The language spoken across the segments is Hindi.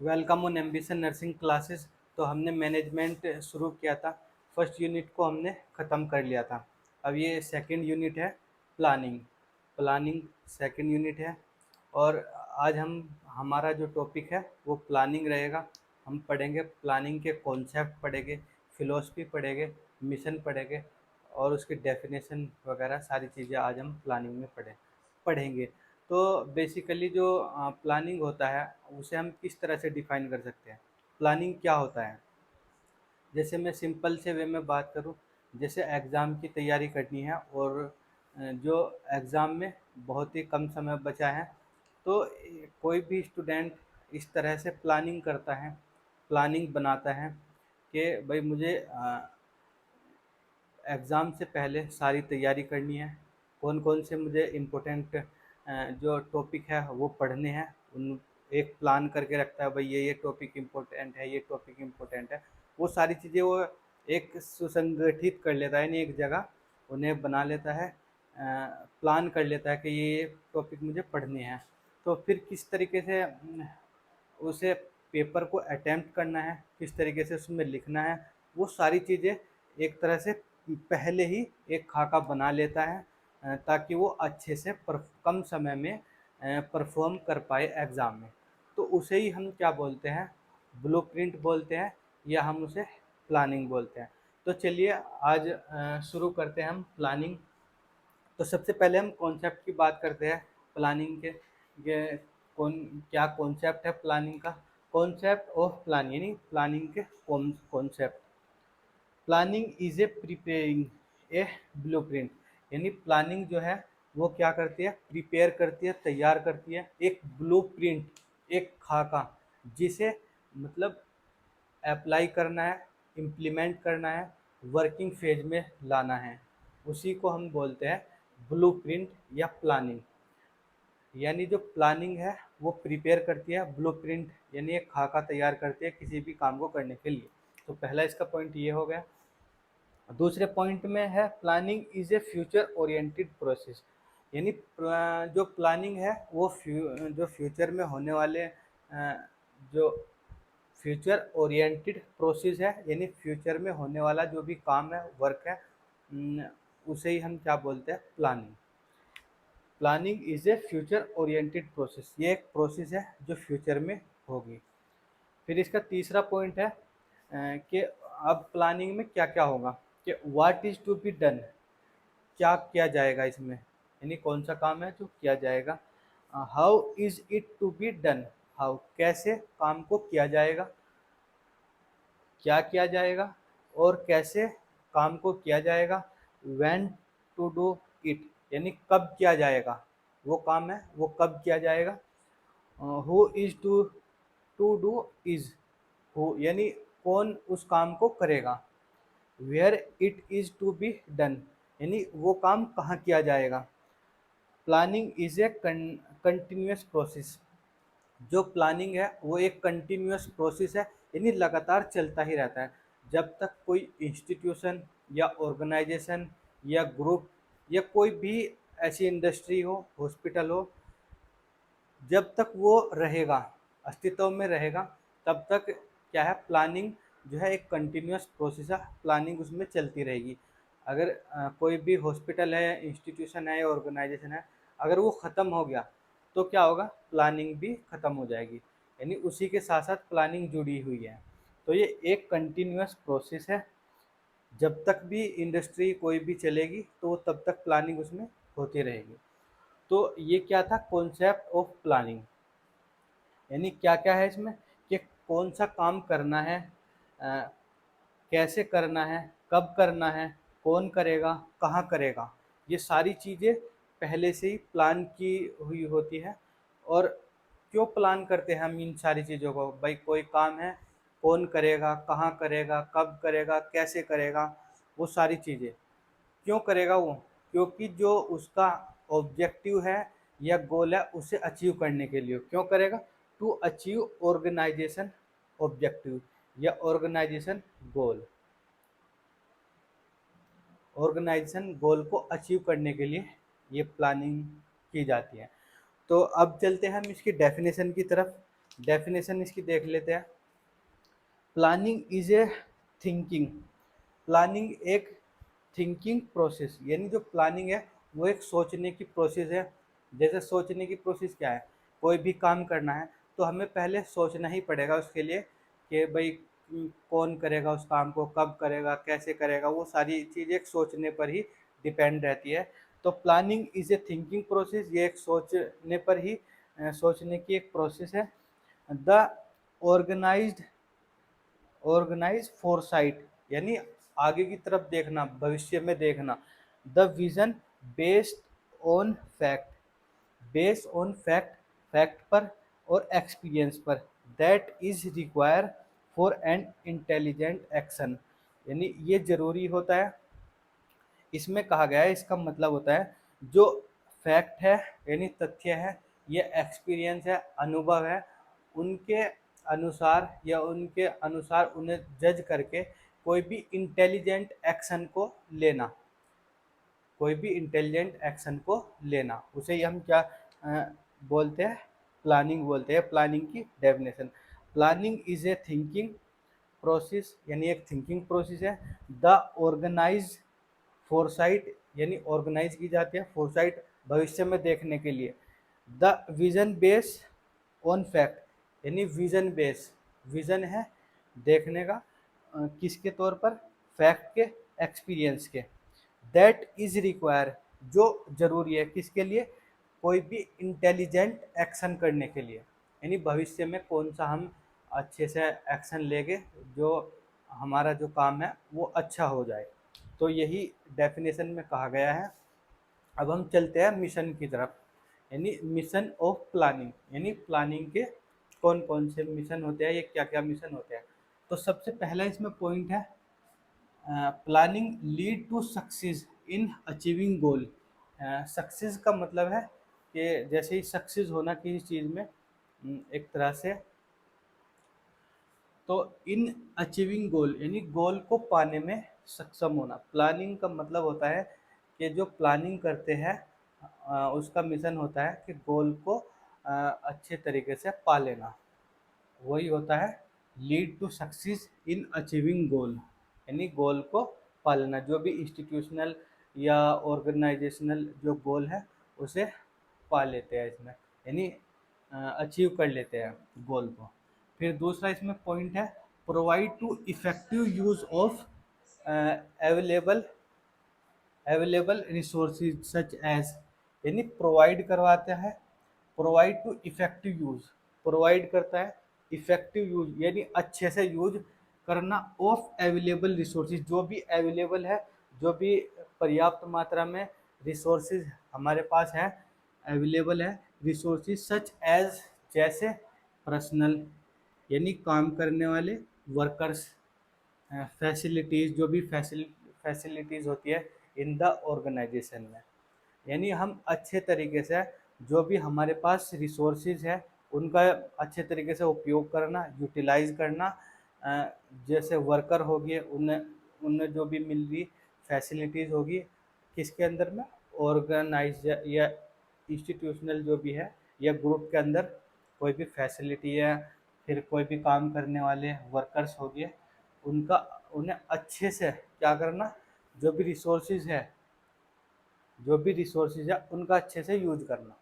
Welcome on ambition nursing classes. तो हमने मैनेजमेंट शुरू किया था। फर्स्ट यूनिट को हमने ख़त्म कर लिया था। अब ये सेकंड यूनिट है, प्लानिंग। प्लानिंग सेकंड यूनिट है। और आज हमारा जो टॉपिक है वो प्लानिंग रहेगा। हम पढ़ेंगे प्लानिंग के कॉन्सेप्ट पढ़ेंगे, फिलॉसफी पढ़ेंगे, मिशन पढ़ेंगे और उसकी डेफिनेशन वगैरह सारी चीज़ें आज हम प्लानिंग में पढ़ेंगे। तो बेसिकली जो प्लानिंग होता है उसे हम किस तरह से डिफ़ाइन कर सकते हैं। प्लानिंग क्या होता है? जैसे मैं सिंपल से वे में बात करूँ, जैसे एग्ज़ाम की तैयारी करनी है और जो एग्ज़ाम में बहुत ही कम समय बचा है, तो कोई भी स्टूडेंट इस तरह से प्लानिंग करता है, प्लानिंग बनाता है कि भाई मुझे एग्ज़ाम से पहले सारी तैयारी करनी है। कौन कौन से मुझे इम्पोर्टेंट जो टॉपिक है वो पढ़ने हैं, उन एक प्लान करके रखता है, भाई ये टॉपिक इम्पोर्टेंट है, ये टॉपिक इम्पोर्टेंट है। वो सारी चीज़ें वो एक सुसंगठित कर लेता है, यानी एक जगह उन्हें बना लेता है, प्लान कर लेता है कि ये टॉपिक मुझे पढ़ने हैं। तो फिर किस तरीके से उसे पेपर को अटेम्प्ट करना है, किस तरीके से उसमें लिखना है, वो सारी चीज़ें एक तरह से पहले ही एक खाका बना लेता है, ताकि वो अच्छे से कम समय में परफॉर्म कर पाए एग्ज़ाम में। तो उसे ही हम क्या बोलते हैं, ब्लूप्रिंट बोलते हैं, या हम उसे प्लानिंग बोलते हैं। तो चलिए आज शुरू करते हैं हम प्लानिंग। तो सबसे पहले हम कॉन्सेप्ट की बात करते हैं प्लानिंग के। ये कौन क्या कॉन्सेप्ट है प्लानिंग का? कॉन्सेप्ट ऑफ प्लानिंग यानी प्लानिंग के concept. Planning is A preparing A blueprint, यानी प्लानिंग जो है वो क्या करती है, प्रिपेयर करती है, तैयार करती है एक ब्लूप्रिंट, एक खाका, जिसे मतलब अप्लाई करना है, इम्प्लीमेंट करना है, वर्किंग फेज में लाना है। उसी को हम बोलते हैं ब्लूप्रिंट या प्लानिंग। यानी जो प्लानिंग है वो प्रिपेयर करती है, ब्लूप्रिंट यानी एक खाका तैयार करती है किसी भी काम को करने के लिए। तो पहला इसका पॉइंट ये हो गया। दूसरे पॉइंट में है planning is A future oriented process, यानी जो प्लानिंग है वो जो फ्यूचर में होने वाले जो फ्यूचर ओरिएंटेड प्रोसेस है, यानी फ्यूचर में होने वाला जो भी काम है, वर्क है, उसे ही हम क्या बोलते हैं, planning. Planning is A future oriented process, ये एक प्रोसेस है जो फ्यूचर में होगी। फिर इसका तीसरा पॉइंट है कि अब प्लानिंग में क्या क्या होगा, कि what is to be done, क्या किया जाएगा इसमें, यानी कौन सा काम है जो किया जाएगा। How is it to be done, how कैसे काम को किया जाएगा, क्या किया जाएगा और कैसे काम को किया जाएगा। व्हेन टू डू इट, यानी कब किया जाएगा, वो काम है वो कब किया जाएगा। Who is to to do is, who यानी कौन उस काम को करेगा। Where it is to be done, यानी वो काम कहाँ किया जाएगा। Planning is a continuous process, जो प्लानिंग है वो एक कंटिन्यूस प्रोसेस है, यानी लगातार चलता ही रहता है। जब तक कोई इंस्टीट्यूशन या ऑर्गेनाइजेशन या ग्रुप या कोई भी ऐसी इंडस्ट्री हो, हॉस्पिटल हो, जब तक वो रहेगा, अस्तित्व में रहेगा, तब तक क्या है, प्लानिंग जो है एक कंटिन्यूस प्रोसेस है, प्लानिंग उसमें चलती रहेगी। अगर कोई भी हॉस्पिटल है, इंस्टीट्यूशन है या ऑर्गेनाइजेशन है, अगर वो ख़त्म हो गया तो क्या होगा, प्लानिंग भी ख़त्म हो जाएगी, यानी उसी के साथ साथ प्लानिंग जुड़ी हुई है। तो ये एक कंटिन्यूस प्रोसेस है, जब तक भी इंडस्ट्री कोई भी चलेगी तो तब तक प्लानिंग उसमें होती रहेगी। तो ये क्या था, कॉन्सेप्ट ऑफ प्लानिंग, यानी क्या क्या है इसमें, कि कौन सा काम करना है, अ, कैसे करना है, कब करना है, कौन करेगा, कहाँ करेगा, ये सारी चीज़ें पहले से ही प्लान की हुई होती है। और क्यों प्लान करते हैं हम इन सारी चीज़ों को, भाई कोई काम है, कौन करेगा, कहाँ करेगा, कब करेगा, कैसे करेगा, वो सारी चीज़ें क्यों करेगा वो, क्योंकि जो उसका ऑब्जेक्टिव है या गोल है उसे अचीव करने के लिए क्यों करेगा, टू अचीव ऑर्गेनाइजेशन ऑब्जेक्टिव या ऑर्गेनाइजेशन गोल, ऑर्गेनाइजेशन गोल को अचीव करने के लिए ये प्लानिंग की जाती है। तो अब चलते हैं हम इसकी डेफिनेशन की तरफ। डेफिनेशन इसकी देख लेते हैं। Planning is a thinking, planning एक थिंकिंग प्रोसेस, यानी जो प्लानिंग है वो एक सोचने की प्रोसेस है। जैसे सोचने की प्रोसेस क्या है, कोई भी काम करना है तो हमें पहले सोचना ही पड़ेगा उसके लिए कि भाई कौन करेगा उस काम को, कब करेगा, कैसे करेगा, वो सारी चीज़ एक सोचने पर ही डिपेंड रहती है। तो planning is a thinking process, ये एक सोचने पर ही सोचने की एक प्रोसेस है। द ऑर्गेनाइज्ड ऑर्गेनाइज फोरसाइट, यानी आगे की तरफ देखना, भविष्य में देखना। The vision based on fact, based on fact, fact पर और एक्सपीरियंस पर। That is require for an intelligent action, यानी ये जरूरी होता है। इसमें कहा गया है, इसका मतलब होता है जो फैक्ट है यानी तथ्य है, ये एक्सपीरियंस है, अनुभव है, उनके अनुसार या उनके अनुसार उन्हें जज करके कोई भी इंटेलिजेंट एक्शन को लेना, कोई भी इंटेलिजेंट एक्शन को लेना, उसे ही हम क्या बोलते हैं, प्लानिंग बोलते हैं। प्लानिंग की definition, planning is a thinking process, यानी एक थिंकिंग प्रोसेस है। द ऑर्गेनाइज फोरसाइट, यानी ऑर्गेनाइज की जाती है फोरसाइट, भविष्य में देखने के लिए। The vision base on fact, यानी विजन बेस, विजन है देखने का किसके तौर पर, फैक्ट के, एक्सपीरियंस के। दैट इज रिक्वायर, जो जरूरी है किसके लिए, कोई भी इंटेलिजेंट एक्शन करने के लिए, यानी भविष्य में कौन सा हम अच्छे से एक्शन लेंगे जो हमारा जो काम है वो अच्छा हो जाए। तो यही डेफिनेशन में कहा गया है। अब हम चलते हैं मिशन की तरफ, यानी मिशन ऑफ प्लानिंग, यानी प्लानिंग के कौन कौन से मिशन होते हैं, ये क्या क्या मिशन होते हैं। तो सबसे पहला इसमें पॉइंट है planning lead to success in achieving goal. Success का मतलब है कि जैसे ही सक्सेस होना किसी चीज़ में एक तरह से, तो इन अचीविंग गोल यानी गोल को पाने में सक्षम होना। प्लानिंग का मतलब होता है कि जो प्लानिंग करते हैं उसका मिशन होता है कि गोल को अच्छे तरीके से पा लेना, वही होता है lead to success in achieving goal, यानी गोल को पा लेना। जो भी इंस्टीट्यूशनल या ऑर्गेनाइजेशनल जो गोल है उसे पा लेते हैं इसमें, यानी अचीव कर लेते हैं गोल को। फिर दूसरा इसमें पॉइंट है provide to effective use of available available resources such as, यानी प्रोवाइड करवाता है, provide to effective use, provide करता है इफेक्टिव यूज यानी अच्छे से यूज करना ऑफ अवेलेबल रिसोर्सेज, जो भी अवेलेबल है, जो भी पर्याप्त मात्रा में रिसोर्सेज हमारे पास है, अवेलेबल है रिसोर्सेज सच एज, जैसे पर्सनल यानी काम करने वाले, वर्कर्स, फैसिलिटीज़, जो भी फैसिलिटीज़ होती है इन द ऑर्गेनाइजेशन में, यानी हम अच्छे तरीके से जो भी हमारे पास रिसोर्सेज है उनका अच्छे तरीके से उपयोग करना, यूटिलाइज करना। जैसे वर्कर हो गए, उन्हें उन्हें जो भी मिल रही फैसिलिटीज़ होगी किसके अंदर में, ऑर्गेनाइज या इंस्टीट्यूशनल जो भी है या ग्रुप के अंदर कोई भी फैसिलिटी है, फिर कोई भी काम करने वाले वर्कर्स हो गए, उनका उन्हें अच्छे से क्या करना, जो भी रिसोर्सेज है, जो भी रिसोर्सेज है उनका अच्छे से यूज करना।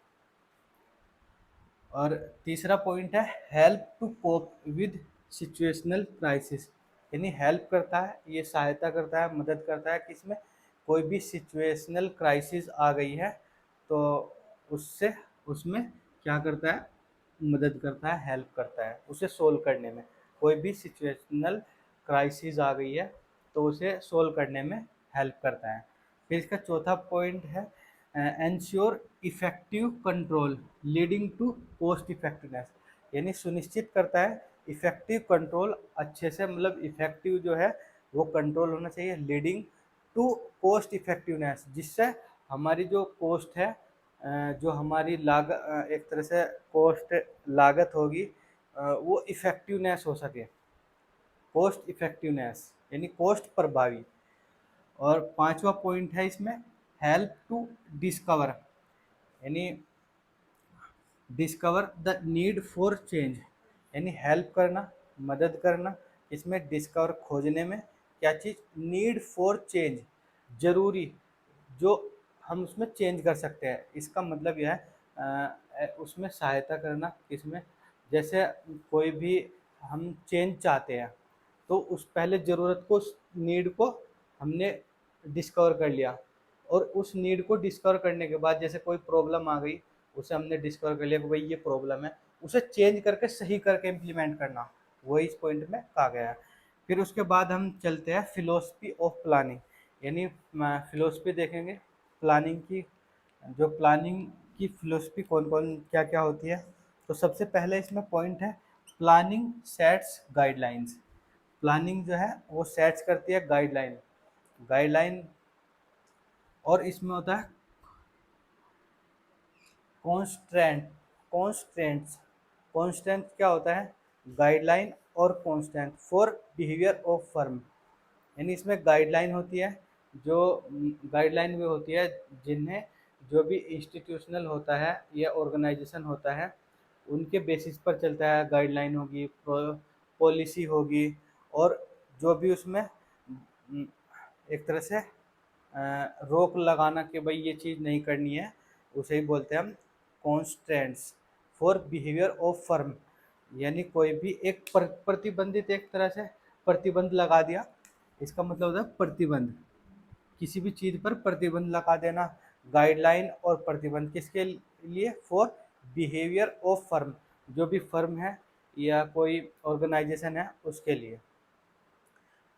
और तीसरा पॉइंट है help to cope with situational crisis, यानी हेल्प करता है, ये सहायता करता है, मदद करता है कि इसमें कोई भी सिचुएशनल क्राइसिस आ गई है तो उससे उसमें क्या करता है, मदद करता है, हेल्प करता है उसे सोल्व करने में। कोई भी सिचुएशनल क्राइसिस आ गई है तो उसे सोल्व करने में हेल्प करता है। फिर इसका चौथा पॉइंट है ensure effective control leading to cost effectiveness, यानी सुनिश्चित करता है इफेक्टिव कंट्रोल, अच्छे से मतलब इफेक्टिव जो है वो कंट्रोल होना चाहिए, लीडिंग टू कॉस्ट इफेक्टिवनेस, जिससे हमारी जो कॉस्ट है जो हमारी एक तरह से कॉस्ट लागत होगी वो इफेक्टिवनेस हो सके, कॉस्ट इफेक्टिवनेस यानी कॉस्ट प्रभावी। और पांचवा पॉइंट है इसमें हेल्प टू डिस्कवर, यानी discover the need for change, यानी हेल्प करना, मदद करना, इसमें डिस्कवर खोजने में क्या चीज़, नीड फॉर चेंज, ज़रूरी, जो हम उसमें चेंज कर सकते हैं। इसका मतलब यह है उसमें सहायता करना, इसमें जैसे कोई भी हम चेंज चाहते हैं तो उस पहले ज़रूरत को, उस नीड को हमने डिस्कवर कर लिया, और उस नीड को डिस्कवर करने के बाद जैसे कोई प्रॉब्लम आ गई, उसे हमने डिस्कवर कर लिया कि भाई ये प्रॉब्लम है, उसे चेंज करके सही करके इम्प्लीमेंट करना, वही इस पॉइंट में कहा गया है। फिर उसके बाद हम चलते हैं फिलोसफी ऑफ प्लानिंग, यानी फिलोसफी देखेंगे प्लानिंग की, जो प्लानिंग की फिलोसफी कौन कौन क्या क्या होती है। तो सबसे पहले इसमें पॉइंट है प्लानिंग सेट्स गाइडलाइंस। प्लानिंग जो है वो सेट्स करती है गाइडलाइन, गाइडलाइन, और इसमें होता है कॉन्स्ट्रेंट, कॉन्स्ट्रेंट्स, कॉन्स्टेंट क्या होता है, गाइडलाइन और constant for behaviour of firm, यानी इसमें गाइडलाइन होती है, जो गाइडलाइन भी होती है जिन्हें जो भी इंस्टीट्यूशनल होता है या ऑर्गेनाइजेशन होता है उनके बेसिस पर चलता है, गाइडलाइन होगी, पॉलिसी होगी, और जो भी उसमें एक तरह से रोक लगाना कि भाई ये चीज़ नहीं करनी है, उसे ही बोलते हैं हम constants for behaviour of firm, यानी कोई भी एक प्रतिबंधित, एक तरह से प्रतिबंध लगा दिया, इसका मतलब होता है प्रतिबंध, किसी भी चीज़ पर प्रतिबंध लगा देना। गाइडलाइन और प्रतिबंध किसके लिए, फॉर बिहेवियर ऑफ फर्म, जो भी फर्म है या कोई ऑर्गेनाइजेशन है उसके लिए।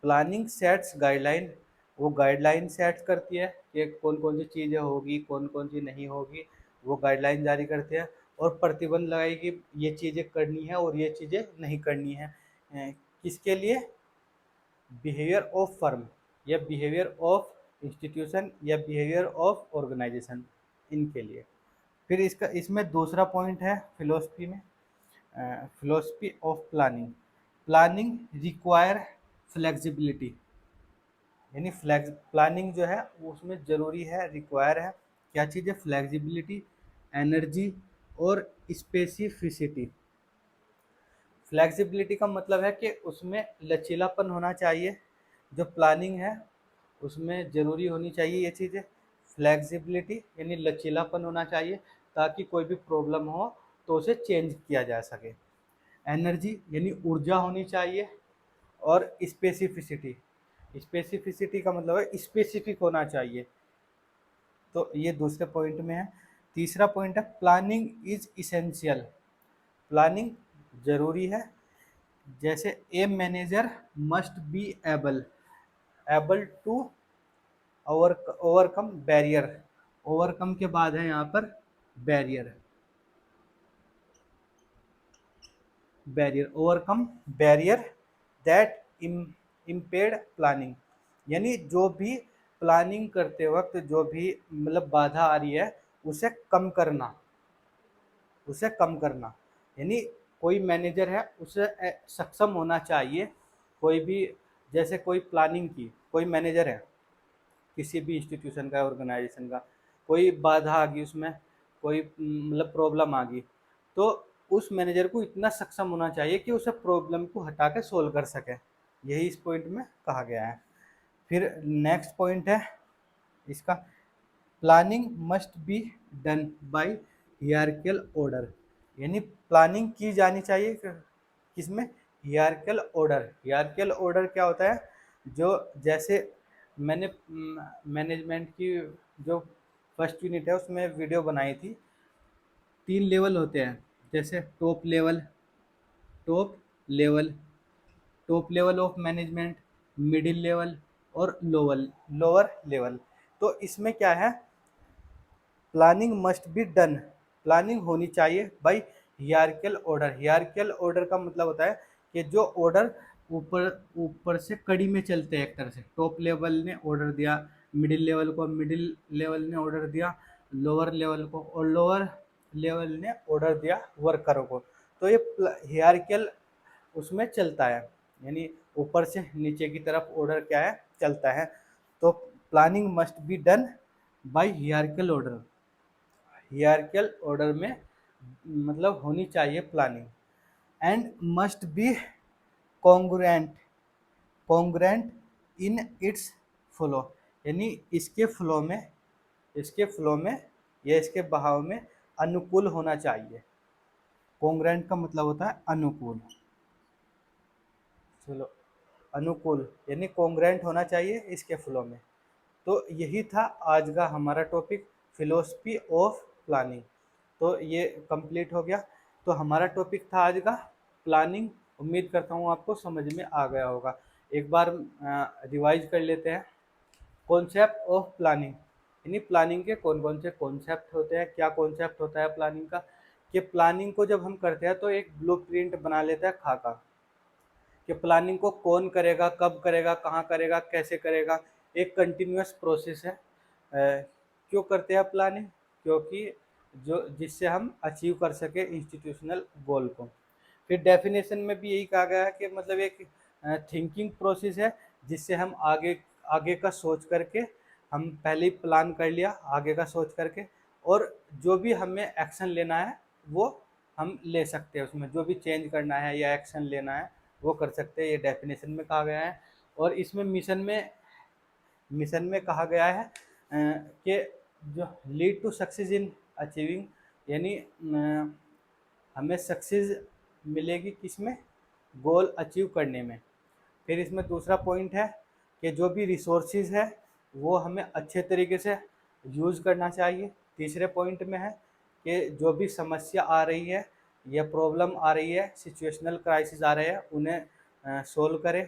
प्लानिंग सेट्स गाइडलाइन, वो गाइडलाइन सेट करती है कि कौन कौन सी चीज़ें होगी, कौन कौन सी नहीं होगी, वो गाइडलाइन जारी करती है, और प्रतिबंध लगाएगी ये चीज़ें करनी है और ये चीज़ें नहीं करनी है। किसके लिए, बिहेवियर ऑफ फर्म या बिहेवियर ऑफ इंस्टीट्यूशन या बिहेवियर ऑफ ऑर्गेनाइजेशन, इनके लिए। फिर इसका इसमें दूसरा पॉइंट है फिलोसफी में, philosophy of planning, planning require flexibility, यानी प्लानिंग जो है उसमें ज़रूरी है, रिक्वायर है क्या चीज़ है, फ्लेक्सिबिलिटी, एनर्जी और स्पेसिफिसिटी। फ्लेक्सिबिलिटी का मतलब है कि उसमें लचीलापन होना चाहिए, जो प्लानिंग है उसमें ज़रूरी होनी चाहिए ये चीज़ें, फ्लेक्सिबिलिटी यानी लचीलापन होना चाहिए ताकि कोई भी प्रॉब्लम हो तो उसे चेंज किया जा सके, एनर्जी यानी ऊर्जा होनी चाहिए, और स्पेसिफिसिटी, स्पेसिफिसिटी का मतलब है स्पेसिफिक होना चाहिए। तो ये दूसरे पॉइंट में है। तीसरा पॉइंट है प्लानिंग इज इसेंशियल, प्लानिंग ज़रूरी है, जैसे a manager must be able, able to overcome barrier, overcome के बाद है यहाँ पर barrier, barrier, overcome barrier that impede planning, यानी जो भी प्लानिंग करते वक्त जो भी मतलब बाधा आ रही है उसे कम करना, उसे कम करना, यानी कोई मैनेजर है उसे सक्षम होना चाहिए, कोई भी जैसे कोई प्लानिंग की कोई मैनेजर है किसी भी इंस्टीट्यूशन का, ऑर्गेनाइजेशन का, कोई बाधा आ गई उसमें, कोई मतलब प्रॉब्लम आ गई, तो उस मैनेजर को इतना सक्षम होना चाहिए कि उसे प्रॉब्लम को हटा के सोल्व कर सके, यही इस पॉइंट में कहा गया है। फिर नेक्स्ट पॉइंट है इसका, planning must be done by hierarchical order, यानी प्लानिंग की जानी चाहिए किसमें, हियरarchical ऑर्डर। हियरarchical ऑर्डर क्या होता है, जो जैसे मैंने मैनेजमेंट की जो फर्स्ट यूनिट है उसमें वीडियो बनाई थी, 3 लेवल होते हैं, जैसे top level, top level, top level of management, middle level और लोअर लेवल। तो इसमें क्या है, planning must be done, planning होनी चाहिए bye hierarchical order. Hierarchical order का मतलब होता है कि जो ऑर्डर ऊपर ऊपर से कड़ी में चलते हैं, एक तरह से टॉप लेवल ने ऑर्डर दिया मिडिल लेवल को, मिडिल लेवल ने ऑर्डर दिया लोअर लेवल को, और लोअर लेवल ने ऑर्डर दिया वर्करों को। तो ये हियरarchical उसमें चलता है, यानी ऊपर से नीचे की तरफ ऑर्डर क्या है, चलता है। तो planning must be done by hierarchical order, hierarchical order में मतलब होनी चाहिए planning. And must be congruent congruent in its flow, यानी इसके फ्लो में या इसके बहाव में अनुकूल होना चाहिए। कॉन्ग्रुएंट का मतलब होता है अनुकूल। चलो, अनुकूल यानी कॉन्ग्रुएंट होना चाहिए इसके फ्लो में। तो यही था आज का हमारा टॉपिक, फिलोसफी ऑफ प्लानिंग। तो ये कंप्लीट हो गया। तो हमारा टॉपिक था आज का प्लानिंग। उम्मीद करता हूँ आपको समझ में आ गया होगा। एक बार रिवाइज कर लेते हैं। कॉन्सेप्ट ऑफ प्लानिंग, यानी प्लानिंग के कौन कौन से कॉन्सेप्ट होते हैं, क्या कॉन्सेप्ट होता है प्लानिंग का। कि प्लानिंग को जब हम करते हैं तो एक ब्लूप्रिंट बना लेते हैं खाका, कि प्लानिंग को कौन करेगा, कब करेगा, कहाँ करेगा, कैसे करेगा। एक कंटिन्यूस प्रोसेस है। क्यों करते हैं प्लानिंग? क्योंकि जो जिससे हम अचीव कर सके इंस्टीट्यूशनल गोल को। फिर डेफिनेशन में भी यही कहा गया है कि मतलब एक थिंकिंग प्रोसेस है, जिससे हम आगे आगे का सोच करके, हम पहले ही प्लान कर लिया आगे का सोच करके, और जो भी हमें एक्शन लेना है वो हम ले सकते हैं, उसमें जो भी चेंज करना है या एक्शन लेना है वो कर सकते हैं। ये डेफिनेशन में कहा गया है। और इसमें मिशन में कहा गया है कि जो lead to success in achieving, यानी हमें सक्सेस मिलेगी किसमें? गोल अचीव करने में। फिर इसमें दूसरा पॉइंट है कि जो भी रिसोर्सेज है वो हमें अच्छे तरीके से यूज़ करना चाहिए। तीसरे पॉइंट में है कि जो भी समस्या आ रही है या प्रॉब्लम आ रही है, सिचुएशनल क्राइसिस आ रहे हैं, उन्हें सोल्व करें।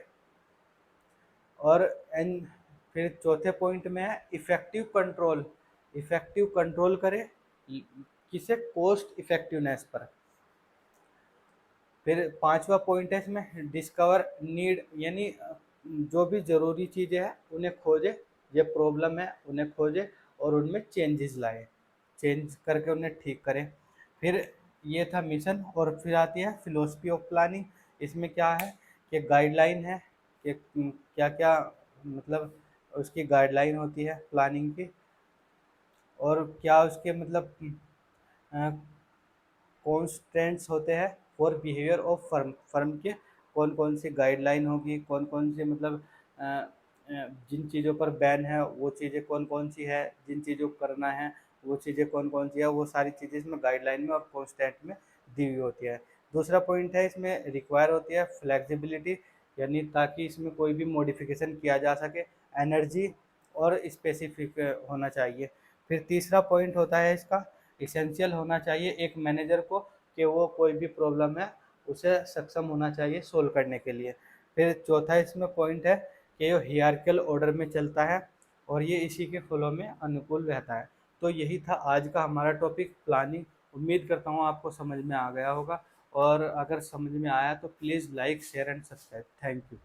और एंड फिर चौथे पॉइंट में है इफ़ेक्टिव कंट्रोल करें किसे? कॉस्ट इफ़ेक्टिवनेस पर। फिर पांचवा पॉइंट है इसमें डिस्कवर नीड, यानी जो भी ज़रूरी चीज़ें हैं उन्हें खोजे, ये प्रॉब्लम है उन्हें खोजे और उनमें चेंजेस लाए, चेंज करके उन्हें ठीक करें। फिर ये था मिशन। और फिर आती है फिलोसफी ऑफ प्लानिंग। इसमें क्या है कि गाइडलाइन है कि क्या क्या मतलब उसकी गाइडलाइन होती है प्लानिंग की, और क्या उसके मतलब कॉन्स्टेंट्स होते हैं फॉर बिहेवियर ऑफ फर्म के कौन कौन सी गाइडलाइन होगी, कौन कौन सी मतलब अ, जिन चीज़ों पर बैन है वो चीज़ें कौन कौन सी है, जिन चीज़ों को करना है वो चीज़ें कौन कौन सी है, वो सारी चीज़ें इसमें गाइडलाइन में और कॉन्स्टेंट में दी हुई होती है। दूसरा पॉइंट है इसमें रिक्वायर होती है फ्लेक्सिबिलिटी, यानी ताकि इसमें कोई भी मॉडिफिकेशन किया जा सके, एनर्जी और स्पेसिफिक होना चाहिए। फिर तीसरा पॉइंट होता है इसका इसेंशियल होना चाहिए एक मैनेजर को, कि वो कोई भी प्रॉब्लम है उसे सक्षम होना चाहिए सोल्व करने के लिए। फिर चौथा इसमें पॉइंट है कि ये हियरार्किकल ऑर्डर में चलता है और ये इसी के फ्लो में अनुकूल रहता है। तो यही था आज का हमारा टॉपिक प्लानिंग। उम्मीद करता हूँ आपको समझ में आ गया होगा, और अगर समझ में आया तो please like share and subscribe. Thank you.